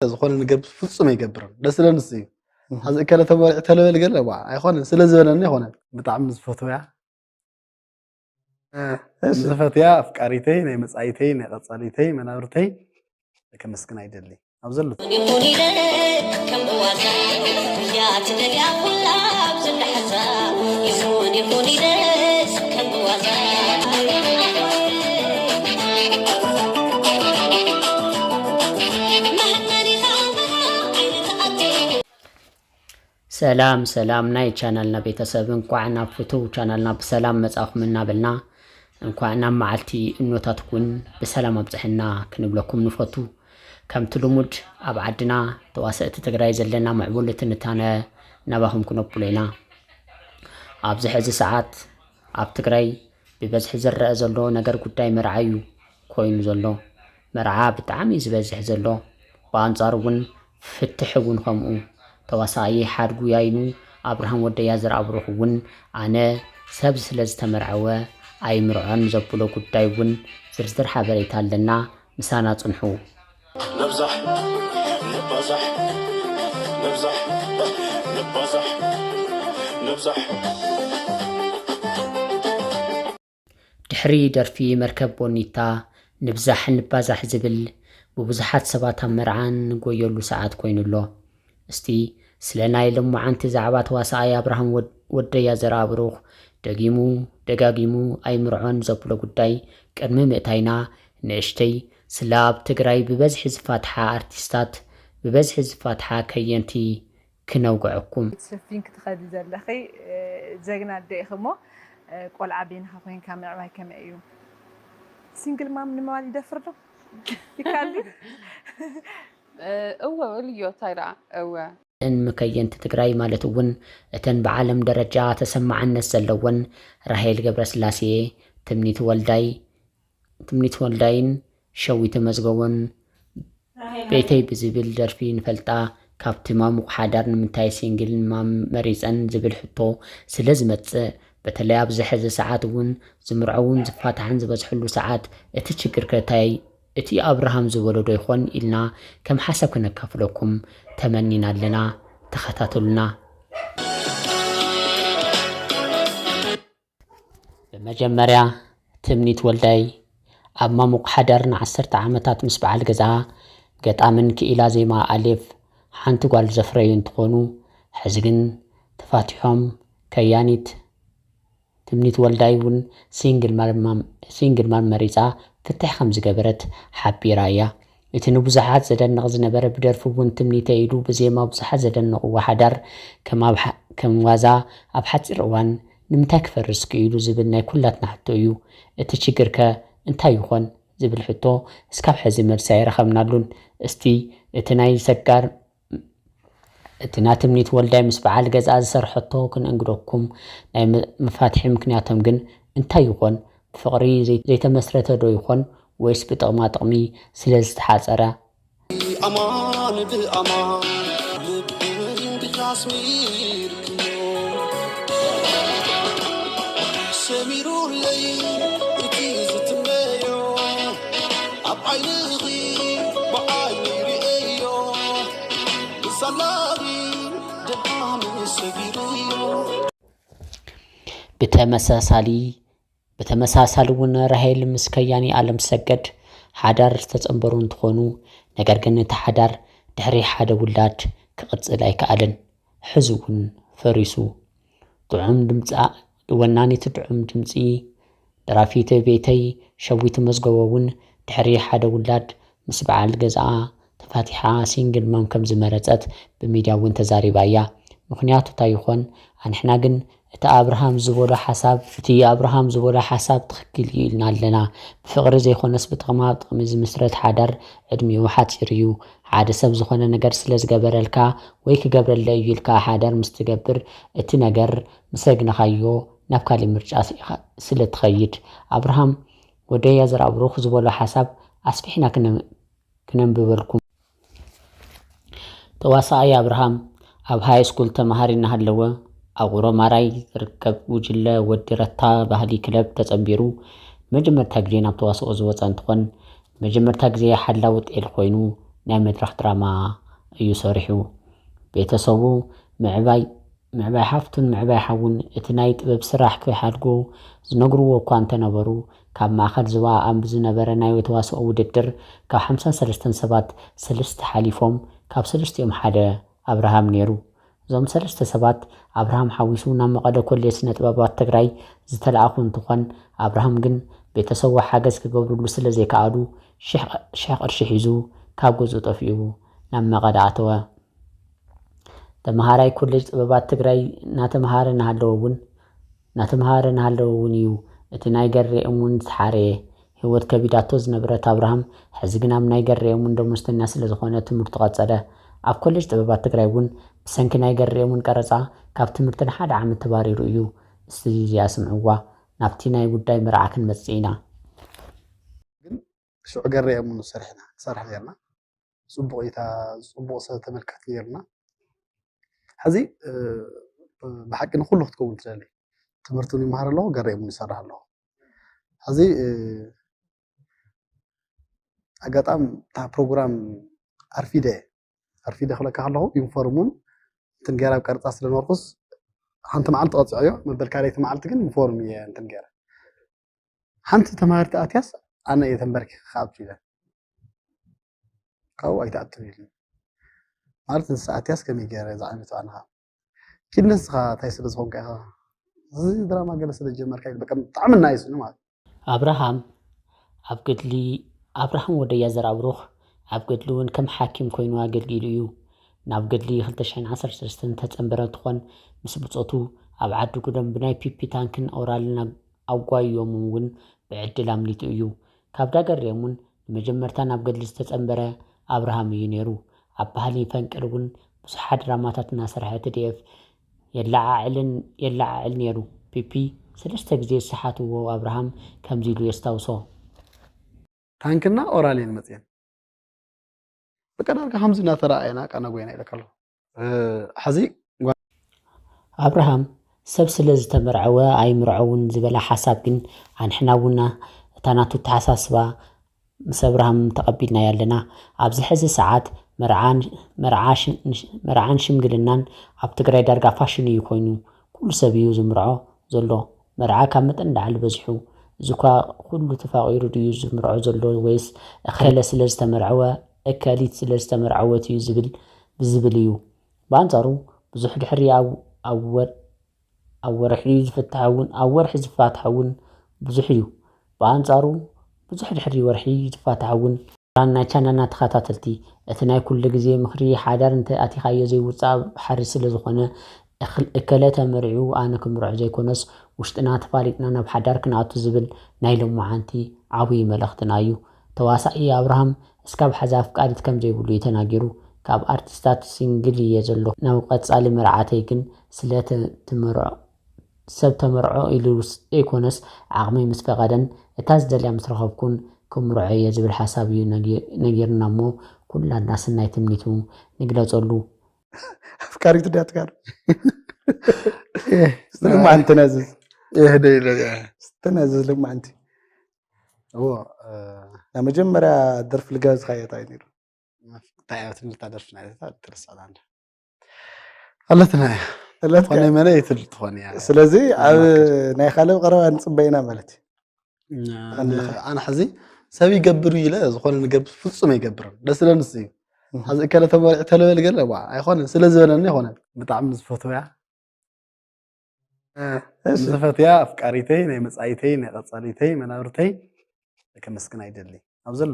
ዝኾነ ነገር ፍጹም ይገብር ደስለንስ እዩ حظ كلا تلو الجل بقى يخون سلزبنا يخون بتعم زفتويا زفتويا أفكاريتي نمسعيتي نقصاليتي منارتي كم مسكنا يدلي أبزلوا سلام سلام ناي channelنا ቤተሰብ እንኳን አፍቱ channelنا በሰላም መጻፍምና በልና እንኳን ማዓልቲ እንወታትኩን በሰላም አብጽሕና ክንብለኩም ንፈቱ ከምቲ ልሙድ ኣብ ዓድና ተዋሰእቲ ትግራይ ዘለና ምዕቡልት እንታነ ናባኹም ኩነብለና ኣብዚ ሕዚ ሰዓት ኣብ ትግራይ ብበዝሒ ዝረአ ዘሎ ነገር ጉዳይ መርዓዩ ኮይኑ ዘሎ መርዓ ብጣዕሚ ዝበዝሕ ዘሎ በአንጻሩ ግን ፍትሕ እውን ከምኡ ተዋሳኢ ሓድጉ ያይኑ አብርሃም ወደያ ዘርአብሩሁን አነ ሰብ ስለዝተመርዐወ አይምርዖን ዘብሎ ጉዳይውን ዝርዝር ሓበሬታ ኣለና ምሳና ጽንሑ ነብዛሕ ነብዛሕ ነብዛሕ ነብዛሕ ነብዛሕ ድሕሪ ደርፊ መርከብ ቦኒታ ንብዛሕ ንባዛሕ ዝብል ብብዙሓት ሰባት መርዓን ጎየሉ ሰዓት ኮይኑሎ እስቲ ስለናይ ለማዓንቲ ዛዕባ ተዋሳኢ አብርሃም ወደያ ዘርአብሩህ ደጋጊሙ አይምርዖን ዘብሎ ጉዳይ ቅድሚ ምእታይና ንእሽተይ ስለ ኣብ ትግራይ ብበዝሒ ዝፋትሓ አርቲስታት ብበዝሒ ዝፋትሓ ከየንቲ ክነውግዐኩም ሰፊን ክትኸዲ ዘለኺ ዘግና ደይኽሞ ቆልዓ ቤንኻ ኮይንካ ምዕባይ ከመይ እዩ ሲንግል ማም ንምባል ይደፍር ዶ ይካል እወ ልዮ ታይራ እወ መከየንቲ ትግራይ ማለት እውን እተን በዓለም ደረጃ ተሰማዕነት ዘለወን ራሄል ገብረስላሴ ትምኒት ወልዳይን ሸዊት መዝገቦን ቤተይ ብዝብል ደርፊ ንፈልጣ ካብቲ ማሙቕ ሓዳር ንምንታይ ሲንግል ማም መሪፀን ዝብል ሕቶ ስለ ዝመጽእ በተለይ ኣብዚ ሕዚ ሰዓት እውን ዝምርዐውን ዝፋታሕን ዝበዝሕሉ ሰዓት እቲ ችግር ከታይ እቲ አብርሃም ዝወለዶ ይኾን ኢልና ከም ሓሳብ ከነካፍለኩም ተመኒና ኣለና ተኸታተሉና በመጀመርያ ትምኒት ወልዳይ ኣብ ማሙቕ ሓዳርን 10 ዓመታት ምስ በዓል ገዛ ገጣምን ክኢላ ዜማ ኣሌፍ ሓንቲ ጓል ዘፍረዩ እንትኾኑ ሕዚ ግን ተፋቲሖም ከያኒት ትምኒት ወልዳይ እውን ሲንግል ማም መሪፃ ፍትሕ ከም ዝገበረት ሓቢራ እያ እቲ ንብዙሓት ዘደንቕ ዝነበረ ብደርፊ እውን ትምኒተ ኢሉ ብዜማ ብዙሓት ዘደንቕዋ ሓዳር ከም ዋዛ ኣብ ሓፂር እዋን ንምንታይ ክፈርስ ክኢሉ ዝብል ናይ ኩላትና ሕቶ እዩ እቲ ችግር ከ እንታይ ይኾን ዝብል ሕቶ እስካብ ሕዚ መልሲ ኣይረኸብናሉን እስቲ እቲ ናይ ሰጋር እቲ ና ትምኒት ወልዳይ ምስ በዓል ገዛ ዝሰርሐቶ ክንእንግደኩም ናይ መፋትሒ ምክንያቶም ግን እንታይ ይኾን ፍቅሪ ዘይተመስረተ ዶ ይኾን ወይስ ብጥቕማ ጥቕሚ ስለ ዝተሓፀረ ኣማን ብኣማን ልብን ብካስሚር ሰሚሩለይ እቲ ዝትመዮ ኣብ ዓይንኺ ብዓይኒ ርእዮ ብሰላቢ ደማም ሰጊሩዮ በተመሳሳሊ እውን ራሄል ምስ ከያኒ ዓለም ሰገድ ሓዳር ዝተጸንበሩ እንትኾኑ ነገር ግን እቲ ሓዳር ድሕሪ ሓደ ውላድ ክቕጽል ኣይከኣልን ሕዚ እውን ፈሪሱ ወናኒት ጥዑም ድምፂ ደራፊት ቤተይ ሸዊት መዝገቦ እውን ድሕሪ ሓደ ውላድ ምስ በዓል ገዛኣ ተፋቲሓ ሲንግል ማም ከም ዝመረፀት ብሚድያ እውን ተዛሪባ እያ ምክንያቱ እንታይ ይኾን ኣንሕና ግን እቲ አብርሃም ዝቦላ ሓሳብ ትኽክል ኢልና ኣለና ብፍቅሪ ዘይኮነስ ብጥቕማ ጥቕሚ ዝምስረት ሓዳር ዕድሚኡ ሓፂር እዩ ሓደ ሰብ ዝኾነ ነገር ስለ ዝገበረልካ ወይ ክገብረለ እዩ ኢልካ ሓዳር ምስ ትገብር እቲ ነገር ምሰግነኻዮ ናብ ካሊእ ምርጫ ስለ ትኸይድ አብርሃም ወደያ ዘርአብሩህ ዝቦላ ሓሳብ ኣስፊሕና ክነንብበልኩም ተዋሳኢ አብርሃም ኣብ ሃይ ስኩል ተማሃሪ እናሃለወ ኣብ ሮማራይ ዝርከብ ውጅለ ወዲ ረታ ባህሊ ክለብ ተጸንቢሩ መጀመርታ ግዜ ናብ ተዋስኦ ዝወፀ እንትኾን መጀመርታ ግዜ ሓላዊ ጤል ኮይኑ ናይ መድረኽ ድራማ እዩ ሰሪሑ ቤተሰቡ ምዕባይ ሓፍቱን ምዕባይ ሓውን እቲ ናይ ጥበብ ስራሕ ክሓድጉ ዝነግርዎ እኳ እንተነበሩ ካብ ማእኸል ዞባ ኣብ ዝነበረ ናይ ተዋስኦ ውድድር ካብ 53 ሰባት 3 ሓሊፎም ካብ 3ኦም ሓደ ኣብርሃም ነይሩ እዞም 3 ሰባት ኣብርሃም ሓዊሱ ናብ መቐለ ኮሌጅ ስነ ጥበባት ትግራይ ዝተለኣኹ እንትኾን ኣብርሃም ግን ቤተሰቡ ሓገዝ ክገብርሉ ስለ ዘይከኣሉ 1000 ቅርሺ ሒዙ ካብ ገዝኡ ጠፊኡ ናብ መቐለ ኣተወ ተምሃራይ ኮሌጅ ጥበባት ትግራይ ናተምሃረ ናሃለዎ እውን እዩ እቲ ናይ ገረየሙን ተሓረየ ህይወት ከቢዳቶ ዝነበረት ኣብርሃም ሕዚ ግን ኣብ ናይ ገረየሙን ደሞዝተኛ ስለ ዝኾነ ትምህርቱ ቀጸለ ኣብ ኮሌጅ ጥበባት ትግራይ እውን ብሰንኪ ናይ ገረየሙን ቀረፃ ካብ ትምህርቲ ንሓደ ዓመት ተባሪሩ እዩ እስትያ ስምዕዋ ናብቲ ናይ ጉዳይ መርዓ ክንመጽእ ኢና ግን ሽዑ ገረየሙን ሰርሕ ነርና ጽቡቕ ሰብ ተመልካቲ ነርና ሕዚ ብሓቂ ንኩሉ ክትከውን ትደሊ ትምህርቱን ይመሃር ኣለዎ ገረየሙን ይሰርሕ ኣለዎ ሕዚ ኣጋጣም ታ ፕሮግራም ኣርፊደ ክለካ ኣለኹ ዩኒፎርሙን እንትን ገይራ ቀርፃ ስለነበርኩስ ሓንቲ መዓልቲ ቀፅዕዮ መበል ካልኣይቲ መዓልቲ ግን ዩኒፎርም እየ እንትን ገይረ ሓንቲ ተማሃርቲ ኣትያስ ኣነ እየ ተንበርኪ ከኣቱ ኢለን ካብኡ ኣይተኣቱን ኢለን ማለት ንሳ ኣትያስ ከመይ ገይረ ዝዓይነቱ ኣንኻ ኪድነስኻ እንታይ ስለ ዝኾንካ ኢኻ እዚ ድራማ ገለ ስለ ጀመርካ በቃ ብጣዕሚ ናይስኒ ማለት ኣብርሃም ወደያ ዘራብሩኽ ኣብ ገድሊ እውን ከም ሓኪም ኮይኑ ኣገልጊሉ እዩ ናብ ገድሊ 2013 ተጸንበረ እንትኾን ምስ ብፆቱ ኣብ ዓዲ ጉደም ብናይ ፒፒ ታንክን ኦራልን ኣጓዮም እውን ብዕድል ኣምሊጡ እዩ ካብ ዳገርዮም እውን ንመጀመርታ ናብ ገድሊ ዝተጸንበረ ኣብርሃም እዩ ነይሩ ኣብ ባህሊ ፈንቅል እውን ብዙሓት ድራማታት እናሰርሐ ትድኤፍ የላዓዕል ነይሩ ፒፒ 3 ግዜ ዝሰሓትዎ ኣብርሃም ከምዚ ኢሉ የስታውሶ ታንክና ኦራልን መጽየን በቀዳርካ ከምዚ እናተረኣየና ቃና ጎይና ይለካለሁ ሕዚ ኣብርሃም ሰብ ስለ ዝተመርዐወ ኣይምርዐውን ዝበላ ሓሳብ ግን ኣንሕና ውና እታ ናቱ ተሓሳስባ ምስ ኣብርሃም ተቐቢልና ያለና ኣብዚ ሕዚ ሰዓት መርዓን ሽምግልናን ኣብ ትግራይ ዳርጋ ፋሽን እዩ ኮይኑ ኩሉ ሰብ እዩ ዝምርዖ ዘሎ መርዓ ካብ መጠን ላዕሊ በዚሑ እዚ እኳ ኩሉ ተፋቒሩ ድዩ ዝምርዖ ዘሎ ወይስ እኸለ ስለ ዝተመርዐወ እከሊት ስለ ዝተመርዐወት እዩ ዝብል እዩ ብኣንጻሩ ብዙሕ ድሕሪ ኣብ ወርሒ ዝፋትሐውን ብዙሕ እዩ ብኣንጻሩ ብዙሕ ድሕሪ ወርሒ ዝፋትሐውን ናይ ቻናልና ተኸታተልቲ እቲ ናይ ኩሉ ግዜ ምኽሪ ሓዳር እንተኣቲኻዮ ዘይውፃእ ሓሪ ስለ ዝኾነ እከለ ተመሪዑ ኣነ ክምርዖ ዘይኮነስ ውሽጥና ተፋሊጥና ናብ ሓዳር ክንኣቱ ዝብል ናይ ሎማዓንቲ ዓብዪ መልእኽትና እዩ ተዋሳኢ ኣብርሃም እስካብ ሓዛ ኣፍቃሪት ከም ዘይብሉ እዩ ተናጊሩ ካብ ኣርቲስታት ሲንግል እየ ዘሎ ናብ ቀጻሊ መርዓተይ ግን ስለ ሰብ ተመርዖ ኢሉ ዘይኮነስ ዓቕሚ ምስ ፈቐደን እታ ዝደልያ ምስ ረኸብኩን ክምርዖ እየ ዝብል ሓሳብ እዩ ነጊርና እሞ ኩላና ስናይ ትምኒቱ ንግለፀሉ ኣፍቃሪት ዳትካር لمعنت نازل يهدي لي تنازل لمعنت هو لما جمرة درف الجاز خيط عيني تعبت من تعرفنا ترسل عنده قالتنا أنا مليت الطفن يعني سلازي ناي خالو قروا نصبينا مالتي أنا حزي سوي يقبروا يلا زخون نقبر فصم يقبرون بس لا نسي حزي كلا تبغى تلوي قال لا يا أخوان سلازي ولا ني أخوان بتعمل زفتويا زفتيا أفكاريتي نمسعيتي نقصاليتي منارتي كمسكن عيدلي أبزل